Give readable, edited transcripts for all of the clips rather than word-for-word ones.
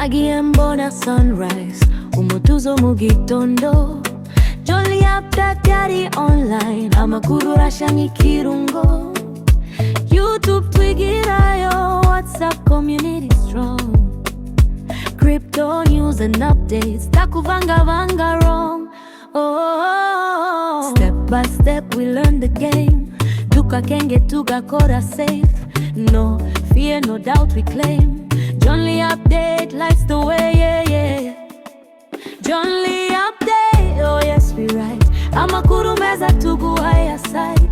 nagiye mbona sunrise umutuzo mu gitondo. Jolly update yari online, amakuru arashya nk'ikirungo. YouTube twigirayo, WhatsApp community strong. Crypto news and updates, takuvanga wrong. Oh, step by step we learn the game. Tukakenge tugakora safe. No fear, no doubt we claim. Jolly update, life's the way, yeah. Jolly update, oh yes we right. Amakuru meza tugu higher side.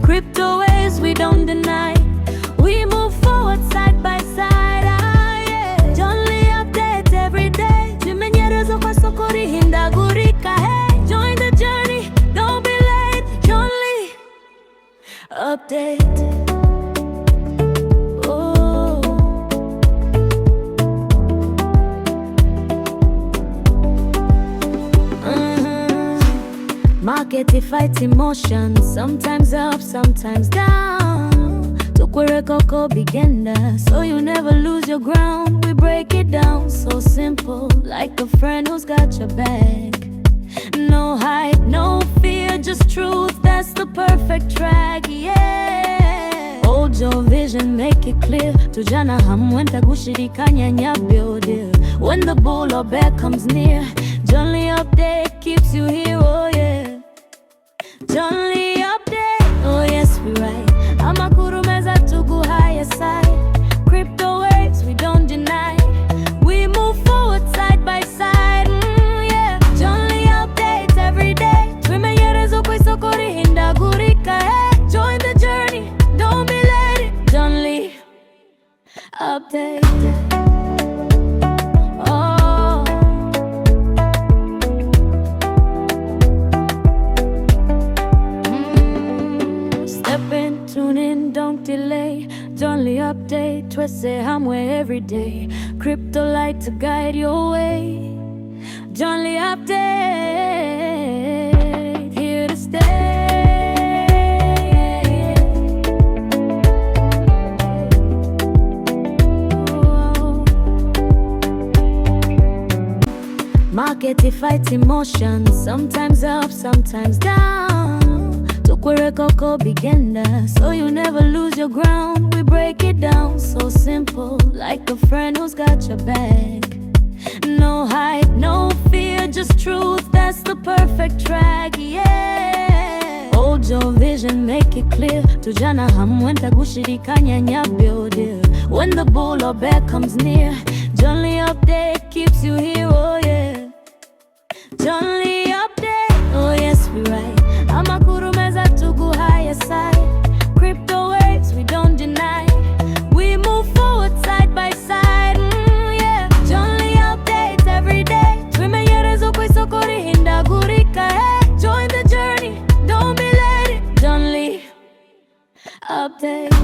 Crypto waves we don't deny. We move forward side by side, yeah. Jolly update every day. Chimenyerezo kwa sokori hindagurika, hey. Join the journey, don't be late. Jolly update. Market fights emotions, sometimes up, sometimes down. Tukwerekoko beginner, so you never lose your ground. We break it down so simple, like a friend who's got your back. No hype, no fear, just truth, that's the perfect track, yeah. Hold your vision, make it clear. Tujana hamwenta gushirikanya nyabyo deal. When the bull or bear comes near, Jolly update keeps you here, oh yeah. Jolly update, oh yes we right. Amakuru meza tugu higher side. Crypto waves we don't deny. We move forward side by side, yeah. Jolly update every day. Twimenyerezo kwa sokori hindagurika, hey. Join the journey, don't be late. Jolly update. Tune in, don't delay. Jolly update, twese hamwe every day. Crypto light to guide your way. Jolly update, here to stay. Whoa. Market fights emotions, sometimes up, sometimes down. Tukwerekoko beginner, so you never lose your ground. We break it down so simple, like a friend who's got your back. No hype, no fear, just truth, that's the perfect track, yeah. Hold your vision, make it clear. Tujana hamwenta gushirikanya nyabyo deal. When the bull or bear comes near, Jolly update keeps you here, oh yeah. Jolly update, oh yes we right. Amakuru meza tugu higher side. Crypto waves we don't deny. We move forward side by side, yeah. Jolly updates every day. Twimenyerezo kwa sokori hindagurika, hey. Join the journey, don't be late. Jolly update.